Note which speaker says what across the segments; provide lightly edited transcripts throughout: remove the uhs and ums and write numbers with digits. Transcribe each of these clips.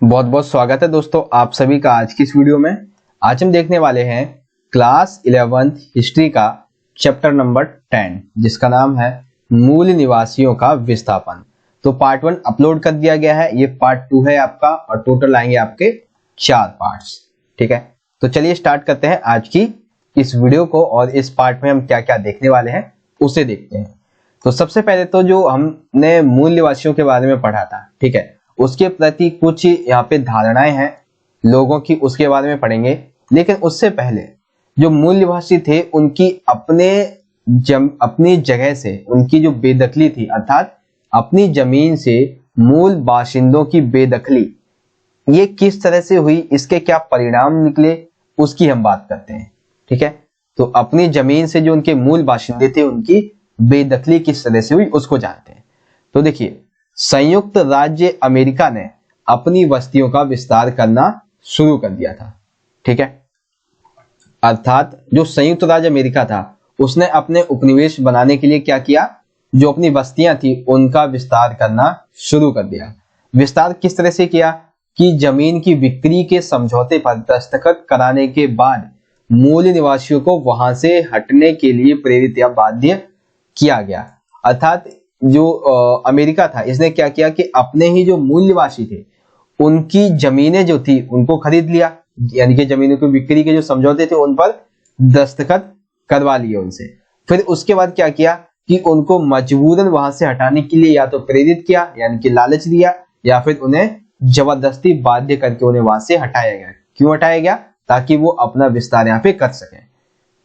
Speaker 1: बहुत बहुत स्वागत है दोस्तों आप सभी का आज की इस वीडियो में। आज हम देखने वाले हैं क्लास 11th हिस्ट्री का चैप्टर नंबर 10 जिसका नाम है मूल निवासियों का विस्थापन। तो पार्ट 1 अपलोड कर दिया गया है, ये पार्ट 2 है आपका और टोटल आएंगे आपके 4 पार्ट्स। ठीक है, तो चलिए स्टार्ट करते हैं आज की इस वीडियो को और इस पार्ट में हम क्या क्या देखने वाले हैं उसे देखते हैं। तो सबसे पहले तो जो हमने मूल निवासियों के बारे में पढ़ा था, ठीक है, उसके प्रति कुछ यहाँ पे धारणाएं हैं लोगों की, उसके बारे में पढ़ेंगे। लेकिन उससे पहले जो मूल निवासी थे उनकी अपनी जगह से उनकी जो बेदखली थी, अर्थात अपनी जमीन से मूल बाशिंदों की बेदखली, ये किस तरह से हुई, इसके क्या परिणाम निकले, उसकी हम बात करते हैं। ठीक है, तो अपनी जमीन से जो उनके मूल बाशिंदे थे उनकी बेदखली किस तरह से हुई उसको जानते हैं। तो देखिए, संयुक्त राज्य अमेरिका ने अपनी बस्तियों का विस्तार करना शुरू कर दिया था। ठीक है, अर्थात जो संयुक्त राज्य अमेरिका था उसने अपने उपनिवेश बनाने के लिए क्या किया, जो अपनी बस्तियां थी उनका विस्तार करना शुरू कर दिया। विस्तार किस तरह से किया कि जमीन की बिक्री के समझौते पर दस्तखत कराने के बाद मूल निवासियों को वहां से हटने के लिए प्रेरित या बाध्य किया गया। अर्थात जो अमेरिका था इसने क्या किया कि अपने ही जो मूल निवासी थे उनकी जमीनें जो थी उनको खरीद लिया, यानी कि जमीनों की बिक्री के जो समझौते थे उन पर दस्तखत करवा लिए उनसे। फिर उसके बाद क्या किया कि उनको मजबूरन वहां से हटाने के लिए या तो प्रेरित किया, यानी कि लालच दिया, या फिर उन्हें जबरदस्ती बाध्य करके उन्हें वहां से हटाया गया। क्यों हटाया गया? ताकि वो अपना विस्तार यहाँ पे कर सके।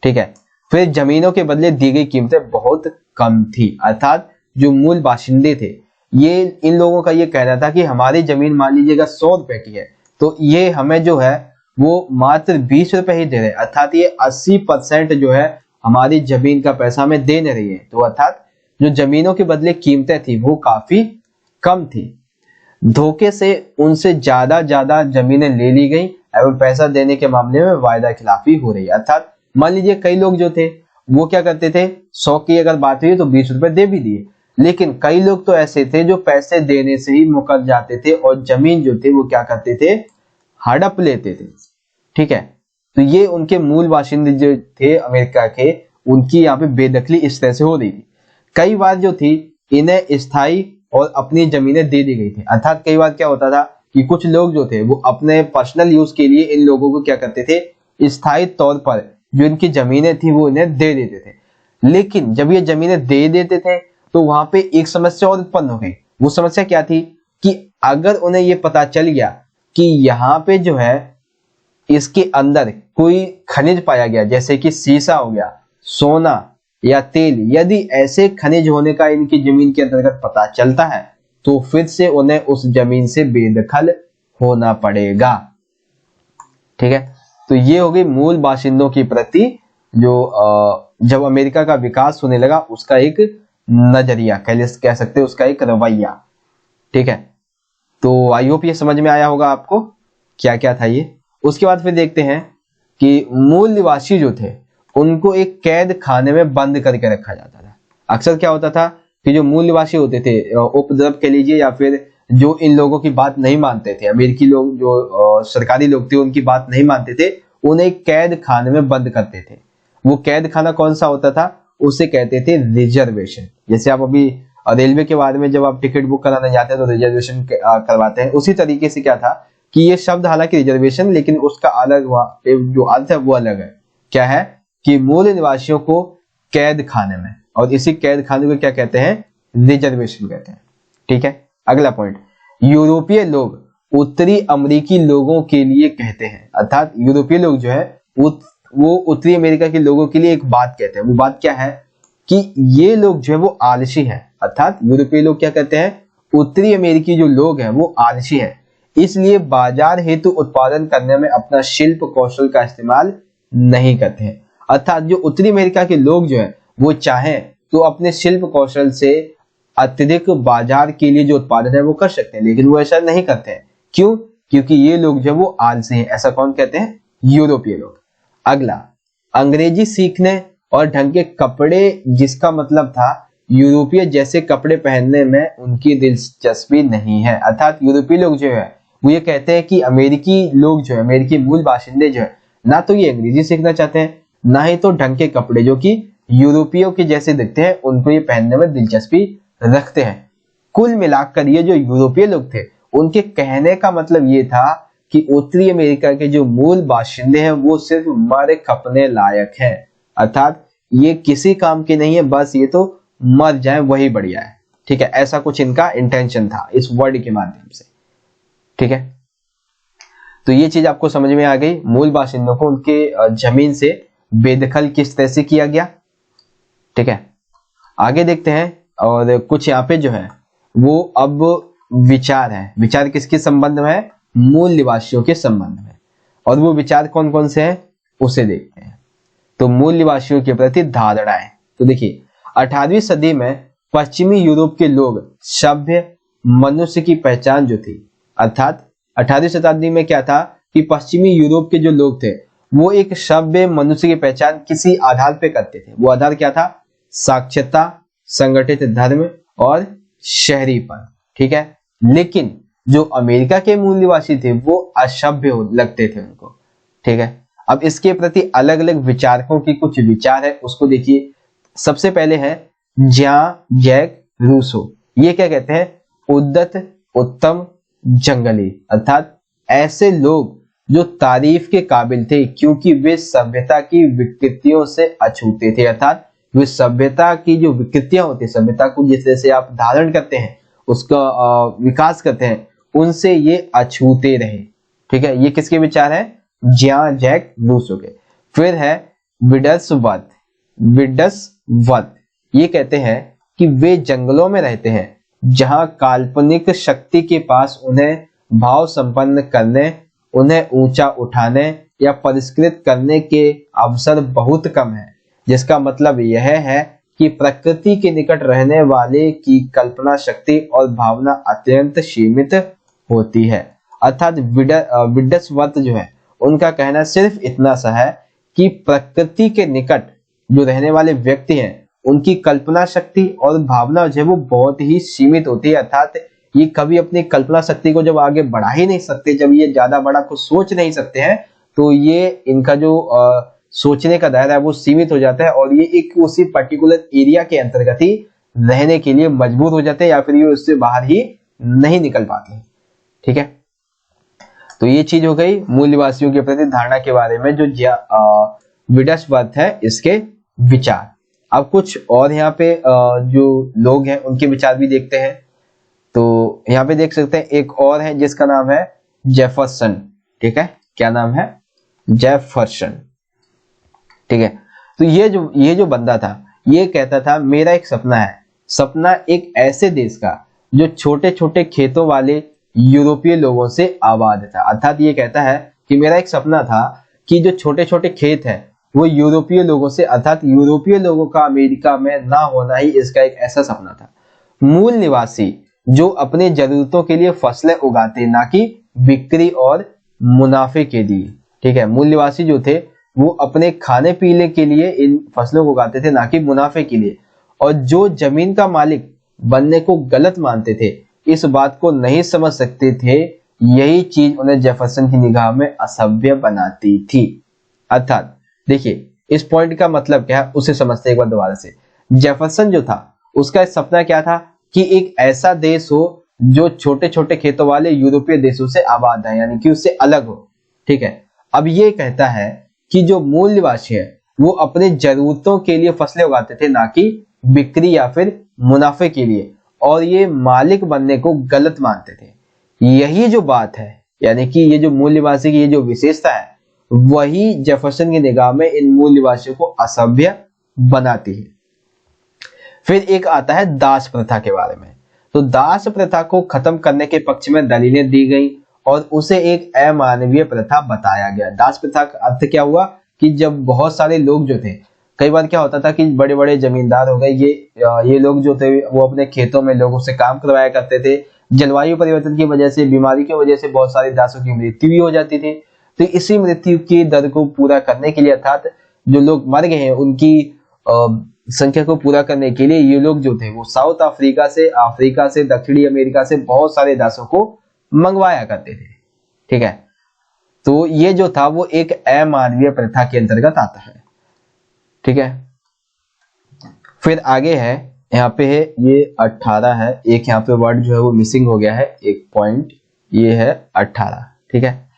Speaker 1: ठीक है, फिर जमीनों के बदले दी गई कीमतें बहुत कम थी, अर्थात जो मूल बाशिंदे थे ये इन लोगों का ये कहना था कि हमारी जमीन मान लीजिएगा 100 रुपए की है तो ये हमें जो है वो मात्र 20 रुपए ही दे रहे हैं, अर्थात ये 80% जो है हमारी जमीन का पैसा हमें दे नहीं रही है। तो अर्थात जो जमीनों के बदले कीमतें थी वो काफी कम थी। धोखे से उनसे ज्यादा जमीनें ले ली गई एवं पैसा देने के मामले में वायदा खिलाफी हो रही है। अर्थात मान लीजिए कई लोग जो थे वो क्या करते थे, 100 की अगर बात हुई तो 20 रुपए दे भी दिए, लेकिन कई लोग तो ऐसे थे जो पैसे देने से ही मुकर जाते थे और जमीन जो थे वो क्या करते थे, हड़प लेते थे। ठीक है, तो ये उनके मूल बाशिंदे जो थे अमेरिका के, उनकी यहाँ पे बेदखली इस तरह से हो रही थी। कई बार जो थी इन्हें स्थायी और अपनी जमीनें दे दी गई थी। अर्थात कई बार क्या होता था कि कुछ लोग जो थे वो अपने पर्सनल यूज के लिए इन लोगों को क्या करते थे, स्थायी तौर पर जो इनकी जमीनें थी वो इन्हें दे देते थे। लेकिन जब ये जमीनें दे देते थे तो वहां पे एक समस्या और उत्पन्न हो गई। वो समस्या क्या थी कि अगर उन्हें ये पता चल गया कि यहाँ पे जो है इसके अंदर कोई खनिज पाया गया, जैसे कि सीसा हो गया, सोना या तेल, यदि ऐसे खनिज होने का इनकी जमीन के अंतर्गत पता चलता है तो फिर से उन्हें उस जमीन से बेदखल होना पड़ेगा। ठीक है, तो ये हो गई मूल बाशिंदों की प्रति जो जब अमेरिका का विकास होने लगा उसका एक नजरिया कह सकते हैं, उसका एक रवैया। ठीक है, तो आई होप ये समझ में आया होगा आपको क्या क्या था ये। उसके बाद फिर देखते हैं कि मूल निवासी जो थे उनको एक कैद खाने में बंद करके रखा जाता था। अक्सर क्या होता था कि जो मूल निवासी होते थे, उपद्रव कह लीजिए या फिर जो इन लोगों की बात नहीं मानते थे, अमेरिकी लोग जो सरकारी लोग थे उनकी बात नहीं मानते थे, उन्हें कैद खाने में बंद करते थे। वो कैद खाना कौन सा होता था, उसे कहते थे रिजर्वेशन। जैसे आप अभी रेलवे के बारे में जब आप टिकट बुक कराने जाते हैं तो रिजर्वेशन करवाते हैं, उसी तरीके से क्या था कि ये शब्द हालांकि रिजर्वेशन, लेकिन उसका अलग जो अर्थ है वो अलग है। क्या है कि मूल निवासियों को कैद खाने में, और इसी कैद खाने को क्या कहते हैं, रिजर्वेशन कहते हैं। ठीक है, अगला पॉइंट, यूरोपीय लोग उत्तरी अमेरिकी लोगों के लिए कहते हैं। अर्थात यूरोपीय लोग जो है वो उत्तरी अमेरिका के लोगों के लिए एक बात कहते हैं। वो बात क्या है कि ये लोग जो है वो आलसी हैं। अर्थात यूरोपीय लोग क्या कहते हैं, उत्तरी अमेरिकी जो लोग हैं वो आलसी हैं, इसलिए बाजार हेतु उत्पादन करने में अपना शिल्प कौशल का इस्तेमाल नहीं करते हैं। अर्थात जो उत्तरी अमेरिका के लोग जो है वो चाहें तो अपने शिल्प कौशल से अत्यधिक बाजार के लिए जो उत्पादन है वो कर सकते हैं, लेकिन वो ऐसा नहीं करते हैं। क्यों? क्योंकि ये लोग जो वो आलसी हैं। ऐसा कौन कहते हैं? यूरोपीय लोग। अगला, अंग्रेजी सीखने और ढंग के कपड़े, जिसका मतलब था यूरोपीय जैसे कपड़े पहनने में उनकी दिलचस्पी नहीं है। अर्थात यूरोपीय लोग जो है वो ये कहते हैं कि अमेरिकी लोग जो है, अमेरिकी मूल बाशिंदे जो है, ना तो ये अंग्रेजी सीखना चाहते हैं, ना ही तो ढंग के कपड़े जो कि यूरोपियों के जैसे दिखते हैं उनको ये पहनने में दिलचस्पी रखते हैं। कुल मिलाकर ये जो यूरोपीय लोग थे, उनके कहने का मतलब ये था कि उत्तरी अमेरिका के जो मूल बाशिंदे हैं वो सिर्फ मर खपने लायक हैं, अर्थात ये किसी काम के नहीं है, बस ये तो मर जाए वही बढ़िया है। ठीक है, ऐसा कुछ इनका इंटेंशन था इस वर्ड के माध्यम से। ठीक है, तो ये चीज आपको समझ में आ गई, मूल बाशिंदों को उनके जमीन से बेदखल किस तरह से किया गया। ठीक है, आगे देखते हैं, और कुछ यहाँ पे जो है वो अब विचार है। विचार किसके संबंध में है? मूल निवासियों के संबंध में। और वो विचार कौन कौन से हैं उसे देखते हैं। तो मूल निवासियों के प्रति धारणाएं, तो देखिए 18वीं सदी में पश्चिमी यूरोप के लोग सभ्य मनुष्य की पहचान जो थी, अर्थात 18वीं शताब्दी में क्या था कि पश्चिमी यूरोप के जो लोग थे वो एक सभ्य मनुष्य की पहचान किसी आधार पे करते थे। वो आधार क्या था? साक्षरता, संगठित धर्म और शहरीपन। ठीक है, लेकिन जो अमेरिका के मूल निवासी थे वो असभ्य लगते थे उनको। ठीक है, अब इसके प्रति अलग अलग विचारकों की कुछ विचार है, उसको देखिए। सबसे पहले है ज्यां जैक रूसो। ये क्या कहते हैं? उद्दत, उत्तम, जंगली, अर्थात ऐसे लोग जो तारीफ के काबिल थे क्योंकि वे सभ्यता की विकृतियों से अछूते थे, अर्थात वे सभ्यता की जो विकृतियां होती है, सभ्यता को जिस तरह से आप धारण करते हैं, उसका विकास करते हैं, उनसे ये अछूते रहे। ठीक है, ये किसके विचार है? ज्यां जैक रूसो के। फिर है विडसवर्थ। विडसवर्थ ये कहते हैं कि वे जंगलों में रहते हैं जहां काल्पनिक शक्ति के पास उन्हें भाव संपन्न करने, उन्हें ऊंचा उठाने या परिष्कृत करने के अवसर बहुत कम है, जिसका मतलब यह है कि प्रकृति के निकट रहने वाले की कल्पना शक्ति और भावना अत्यंत सीमित होती है। अर्थात विडसवर्थ जो है उनका कहना सिर्फ इतना सा है कि प्रकृति के निकट जो रहने वाले व्यक्ति हैं उनकी कल्पना शक्ति और भावना जो है वो बहुत ही सीमित होती है, अर्थात ये कभी अपनी कल्पना शक्ति को जब आगे बढ़ा ही नहीं सकते, जब ये ज्यादा बड़ा कुछ सोच नहीं सकते हैं, तो ये इनका जो सोचने का दायरा है वो सीमित हो जाता है और ये एक उसी पर्टिकुलर एरिया के अंतर्गत ही रहने के लिए मजबूर हो जाते हैं या फिर ये उससे बाहर ही नहीं निकल पाते हैं। ठीक है, तो ये चीज हो गई मूल निवासियों के प्रति धारणा के बारे में, जो विडसवर्थ है इसके विचार। अब कुछ और यहाँ पे जो लोग हैं उनके विचार भी देखते हैं। तो यहाँ पे देख सकते हैं एक और है जिसका नाम है जेफरसन। ठीक है, क्या नाम है? जेफरसन। ठीक है, तो ये जो बंदा था ये कहता था मेरा एक सपना है, सपना एक ऐसे देश का जो छोटे छोटे खेतों वाले यूरोपीय लोगों से आबाद था। अर्थात ये कहता है कि मेरा एक सपना था कि जो छोटे छोटे खेत है वो यूरोपीय लोगों से, अर्थात यूरोपीय लोगों का अमेरिका में ना होना ही इसका एक ऐसा सपना था। मूल निवासी जो अपने जरूरतों के लिए फसलें उगाते, ना कि बिक्री और मुनाफे के लिए। ठीक है, मूल निवासी जो थे वो अपने खाने पीने के लिए इन फसलों को उगाते थे, ना कि मुनाफे के लिए। और जो जमीन का मालिक बनने को गलत मानते थे, इस बात को नहीं समझ सकते थे, यही चीज उन्हें जेफरसन की निगाह में असभ्य बनाती थी। अर्थात देखिए इस पॉइंट का मतलब क्या है उसे समझते एक बार दोबारा से। जेफरसन जो था उसका सपना क्या था कि एक ऐसा देश हो जो छोटे छोटे खेतों वाले यूरोपीय देशों से आबाद है, यानी कि उससे अलग हो। ठीक है, अब ये कहता है कि जो मूल निवासी है वो अपने जरूरतों के लिए फसलें उगाते थे, ना कि बिक्री या फिर मुनाफे के लिए, और ये मालिक बनने को गलत मानते थे। यही जो बात है, यानी कि ये जो मूल निवासी की ये जो विशेषता है, वही जेफरसन की निगाह में इन मूल निवासियों को असभ्य बनाती है। फिर एक आता है दास प्रथा के बारे में। तो दास प्रथा को खत्म करने के पक्ष में दलीलें दी गई और उसे एक अमानवीय प्रथा बताया गया। दास प्रथा का अर्थ क्या हुआ कि जब बहुत सारे लोग जो थे, कई बार क्या होता था कि बड़े बड़े जमींदार हो गए, ये लोग जो थे वो अपने खेतों में लोगों से काम करवाया करते थे। जलवायु परिवर्तन की वजह से, बीमारी की वजह से बहुत सारे दासों की मृत्यु भी हो जाती थी। तो इसी मृत्यु की दर को पूरा करने के लिए, अर्थात जो लोग मर गए हैं उनकी संख्या को पूरा करने के लिए ये लोग जो थे वो साउथ अफ्रीका से, दक्षिणी अमेरिका से बहुत सारे दासों को मंगवाया करते थे। ठीक है, तो ये जो था वो एक अमानवीय प्रथा के अंतर्गत आता है। ठीक है, फिर आगे है, यहाँ पे है ये 18 है, एक यहाँ पे वर्ड जो है वो मिसिंग हो गया है, एक पॉइंट, ये है 18। ठीक है,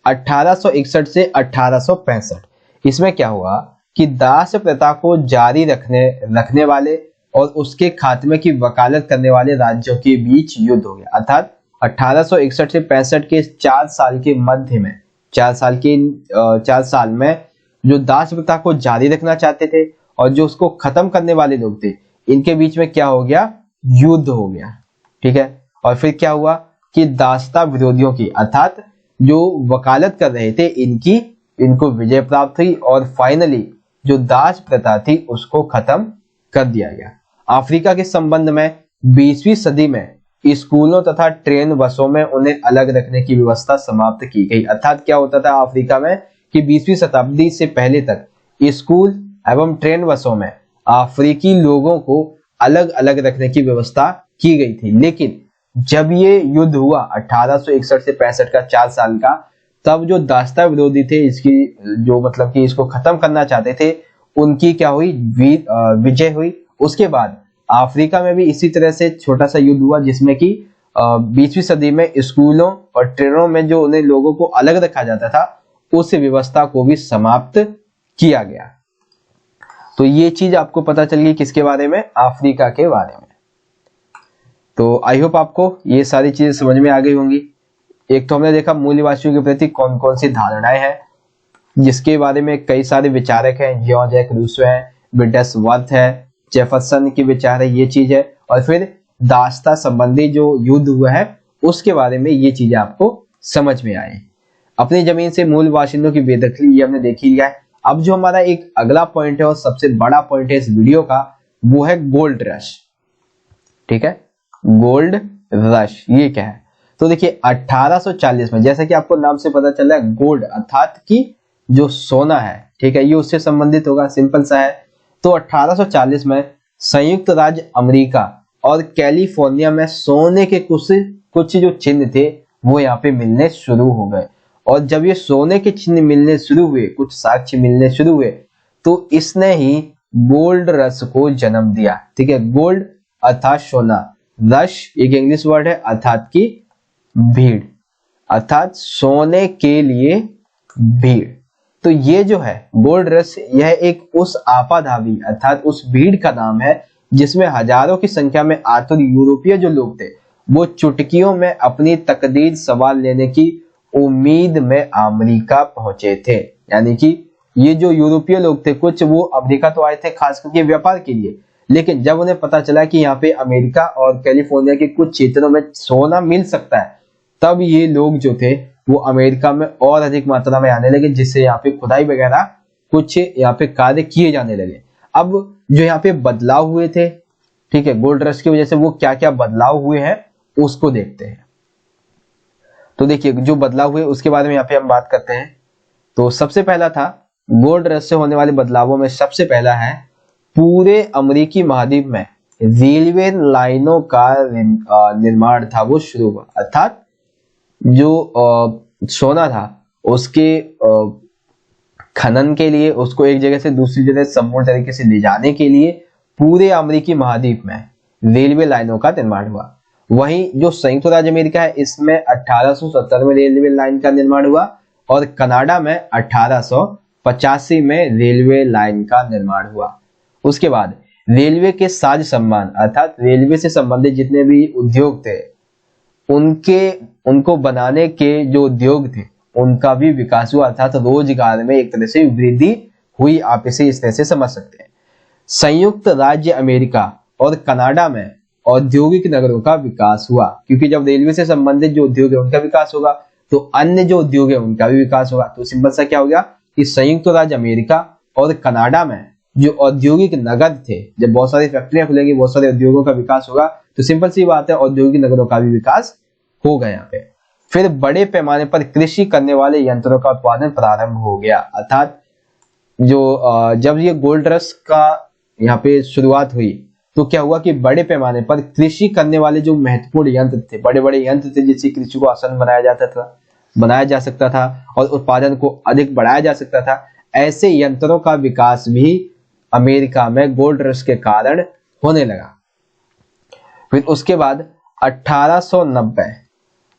Speaker 1: 1861 से 1865, इसमें क्या हुआ कि दास प्रथा को जारी रखने वाले और उसके खात्मे की वकालत करने वाले राज्यों के बीच युद्ध हो गया। अर्थात 1861 से 65 के 4 साल के मध्य में, 4 साल में जो दास प्रथा को जारी रखना चाहते थे और जो उसको खत्म करने वाले लोग थे, इनके बीच में क्या हो गया, युद्ध हो गया। ठीक है, और फिर क्या हुआ कि दासता विरोधियों की, अर्थात जो वकालत कर रहे थे इनको विजय प्राप्त हुई और फाइनली जो दास प्रथा थी उसको खत्म कर दिया गया। अफ्रीका के संबंध में 20वीं सदी में स्कूलों तथा ट्रेन बसों में उन्हें अलग रखने की व्यवस्था समाप्त की गई। अर्थात क्या होता था अफ्रीका में कि 20वीं शताब्दी से पहले तक स्कूल एवं ट्रेन बसों में अफ्रीकी लोगों को अलग अलग रखने की व्यवस्था की गई थी, लेकिन जब ये युद्ध हुआ 1861 से 65 का 4 साल का, तब जो दासता विरोधी थे, इसकी जो मतलब कि इसको खत्म करना चाहते थे, उनकी क्या हुई, विजय हुई। उसके बाद अफ्रीका में भी इसी तरह से छोटा सा युद्ध हुआ जिसमें कि 20वीं सदी में स्कूलों और ट्रेनों में जो उन्हें लोगों को अलग रखा जाता था उस व्यवस्था को भी समाप्त किया गया। तो ये चीज आपको पता चल गई किसके बारे में, अफ्रीका के बारे में। तो आई होप आपको ये सारी चीजें समझ में आ गई होंगी। एक तो हमने देखा मूलवासियों के प्रति कौन कौन सी धारणाएं हैं, जिसके बारे में कई सारे विचारक हैं, जॉन जैक रूसो है, विंडसवर्थ है, जेफरसन के विचार है, ये चीज है। और फिर दासता संबंधी जो युद्ध हुआ है उसके बारे में ये चीजें आपको समझ में आए। अपनी जमीन से मूल बाशिंदों की बेदखली ये हमने देख ही लिया है। अब जो हमारा एक अगला पॉइंट है और सबसे बड़ा पॉइंट है इस वीडियो का, वो है गोल्ड रश। ठीक है, गोल्ड रश ये क्या है, तो देखिए 1840 में, जैसा कि आपको नाम से पता चल रहा है, गोल्ड अर्थात कि जो सोना है, ठीक है, ये उससे संबंधित होगा, सिंपल सा है। तो 1840 में संयुक्त राज्य अमेरिका और कैलिफोर्निया में सोने के कुछ जो चिन्ह थे वो यहाँ पे मिलने शुरू हो गए। और जब ये सोने के चिन्ह मिलने शुरू हुए, कुछ साक्ष्य मिलने शुरू हुए, तो इसने ही गोल्ड रश को जन्म दिया। ठीक है, गोल्ड अर्थात सोना, रश एक इंग्लिश वर्ड है अर्थात की भीड़, अर्थात सोने के लिए भीड़। तो ये जो है गोल्ड रश, यह एक उस आपाधावी अर्थात उस भीड़ का नाम है जिसमें हजारों की संख्या में आतुर यूरोपीय जो लोग थे वो चुटकियों में अपनी तकदीर सवाल लेने की उम्मीद में अमेरिका पहुंचे थे। यानी कि ये जो यूरोपीय लोग थे, कुछ वो अमेरिका तो आए थे खास करके व्यापार के लिए, लेकिन जब उन्हें पता चला कि यहाँ पे अमेरिका और कैलिफोर्निया के कुछ क्षेत्रों में सोना मिल सकता है, तब ये लोग जो थे वो अमेरिका में और अधिक मात्रा में आने लगे, जिससे यहाँ पे खुदाई वगैरह कुछ यहाँ पे कार्य किए जाने लगे। अब जो यहाँ पे बदलाव हुए थे, ठीक है, गोल्ड रश की वजह से वो क्या क्या बदलाव हुए हैं उसको देखते हैं। तो देखिए जो बदलाव हुए उसके बारे में यहाँ पे हम बात करते हैं। तो सबसे पहला था गोल्ड रश से होने वाले बदलावों में सबसे पहला है पूरे अमेरिकी महाद्वीप में रेलवे लाइनों का निर्माण था वो शुरू हुआ। अर्थात जो सोना था उसके खनन के लिए, उसको एक जगह से दूसरी जगह संपूर्ण तरीके से ले जाने के लिए पूरे अमेरिकी महाद्वीप में रेलवे लाइनों का निर्माण हुआ। वहीं जो संयुक्त राज्य अमेरिका है इसमें 1870 में रेलवे लाइन का निर्माण हुआ और कनाडा में 1885 में रेलवे लाइन का निर्माण हुआ। उसके बाद रेलवे के साज सम्मान अर्थात रेलवे से संबंधित जितने भी उद्योग थे उनको बनाने के जो उद्योग थे उनका भी विकास हुआ, अर्थात रोजगार में एक तरह से वृद्धि हुई। आप इसे इस तरह से समझ सकते हैं। संयुक्त राज्य अमेरिका और कनाडा में औद्योगिक नगरों का विकास हुआ, क्योंकि जब रेलवे से संबंधित जो उद्योग है उनका विकास होगा तो अन्य जो उद्योग है उनका भी विकास होगा। तो सिंपल सा क्या हो गया कि संयुक्त राज्य अमेरिका और कनाडा में जो औद्योगिक नगर थे, जब बहुत सारी फैक्ट्रियां खुलेंगी, बहुत सारे उद्योगों का विकास होगा, तो सिंपल सी बात है औद्योगिक नगरों का भी विकास होगा यहाँ पे। फिर बड़े पैमाने पर कृषि करने वाले यंत्रों का उत्पादन प्रारंभ हो गया। अर्थात जो जब ये गोल्ड रश का यहाँ पे शुरुआत हुई तो क्या हुआ कि बड़े पैमाने पर कृषि करने वाले जो महत्वपूर्ण यंत्र थे, बड़े बड़े यंत्र थे जिससे कृषि को आसान बनाया जाता था, बनाया जा सकता था और उत्पादन को अधिक बढ़ाया जा सकता था। ऐसे यंत्रों का विकास भी अमेरिका में गोल्ड रश के कारण होने लगा। फिर उसके बाद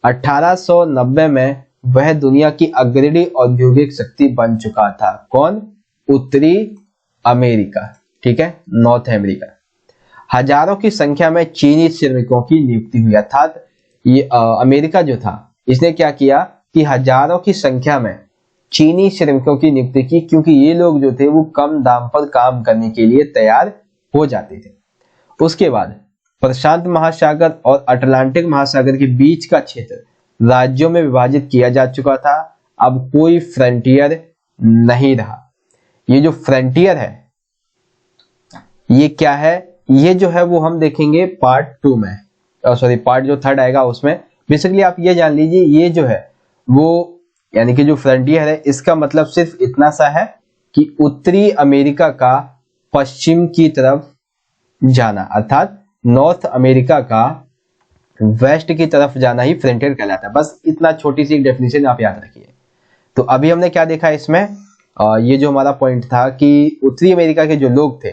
Speaker 1: 1890 में वह दुनिया की अग्रणी औद्योगिक शक्ति बन चुका था। कौन? उत्तरी अमेरिका, ठीक है, नॉर्थ अमेरिका। हजारों की संख्या में चीनी श्रमिकों की नियुक्ति हुई, अर्थात ये अमेरिका जो था इसने क्या किया कि हजारों की संख्या में चीनी श्रमिकों की नियुक्ति की, क्योंकि ये लोग जो थे वो कम दाम पर काम करने के लिए तैयार हो जाते थे। उसके बाद प्रशांत महासागर और अटलांटिक महासागर के बीच का क्षेत्र राज्यों में विभाजित किया जा चुका था। अब कोई फ्रंटियर नहीं रहा। ये जो फ्रंटियर है ये क्या है? ये जो है वो हम देखेंगे पार्ट 2 में, पार्ट जो 3 आएगा उसमें। बेसिकली आप ये जान लीजिए ये जो है वो यानी कि जो फ्रंटियर है इसका मतलब सिर्फ इतना सा है कि उत्तरी अमेरिका का पश्चिम की तरफ जाना, अर्थात नॉर्थ अमेरिका का वेस्ट की तरफ जाना ही फ्रंटियर कहलाता है। बस इतना छोटी सी डेफिनेशन आप याद रखिए। तो अभी हमने क्या देखा इसमें, ये जो हमारा पॉइंट था कि उत्तरी अमेरिका के जो लोग थे,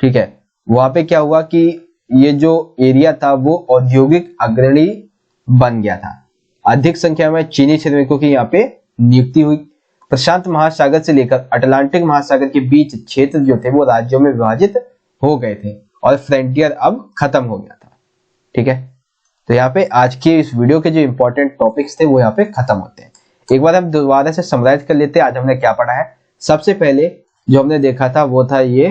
Speaker 1: ठीक है, वहां पे क्या हुआ कि ये जो एरिया था वो औद्योगिक अग्रणी बन गया था। अधिक संख्या में चीनी श्रमिकों की यहाँ पे नियुक्ति हुई। प्रशांत महासागर से लेकर अटलांटिक महासागर के बीच क्षेत्र जो थे वो राज्यों में विभाजित हो गए थे और फ्रंटियर अब खत्म हो गया था। ठीक है, तो यहाँ पे आज के इस वीडियो के जो इंपॉर्टेंट टॉपिक्स थे वो यहाँ पे खत्म होते हैं। एक बार हम दोबारा से समराइज कर लेते हैं आज हमने क्या पढ़ा है। सबसे पहले जो हमने देखा था वो था ये,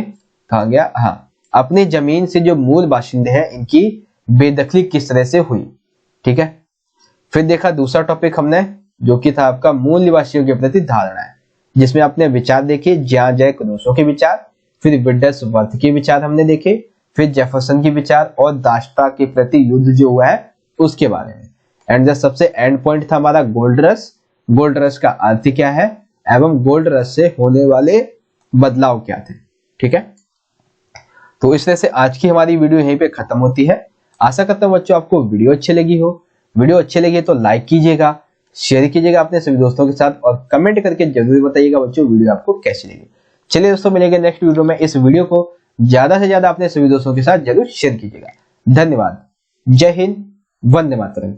Speaker 1: कहा गया, हाँ, अपनी जमीन से जो मूल बाशिंदे हैं इनकी बेदखली किस तरह से हुई। ठीक है, फिर देखा दूसरा टॉपिक हमने जो कि था आपका मूल निवासियों के प्रति धारणा है, जिसमें आपने विचार देखे, जॉन जैक रूसो के विचार, फिर विल्डर्सवर्थ के विचार हमने देखे, फिर जेफरसन के विचार और दास्ता के प्रति युद्ध जो हुआ है उसके बारे में। एंड सबसे एंड पॉइंट था हमारा गोल्ड रश। गोल्ड रश का अर्थ क्या है एवं गोल्ड रश से होने वाले बदलाव क्या थे। ठीक है, तो इस तरह से आज की हमारी वीडियो यहीं पे खत्म होती है। आशा करता हूं बच्चों आपको वीडियो अच्छी लगी हो। वीडियो अच्छी लगी तो लाइक कीजिएगा, शेयर कीजिएगा अपने सभी दोस्तों के साथ और कमेंट करके जरूर बताइएगा बच्चों वीडियो आपको कैसी लगी। चलिए दोस्तों, मिलेंगे नेक्स्ट वीडियो में। इस वीडियो को ज्यादा से ज्यादा अपने सभी दोस्तों के साथ जरूर शेयर कीजिएगा। धन्यवाद। जय हिंद, वंदे मातरम।